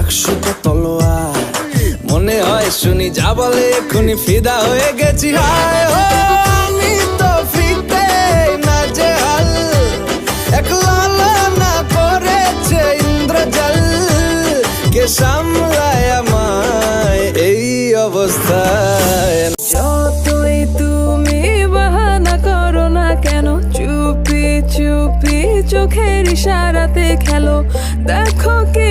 100টা তলোয়ার, মনে হয় শুনি যা বলে এক্ষুনি ফিদা হয়ে গেছি। হায় ও আমি তো ফিতে না যে হাল, একলা না করেছে ইন্দ্রজাল, কে সামলায় আমায় এই অবস্থায়। যতই তুমি বাহানা করো না কেন, চুপি চুপি চোখের ইশারাতে খেলো, দেখো কি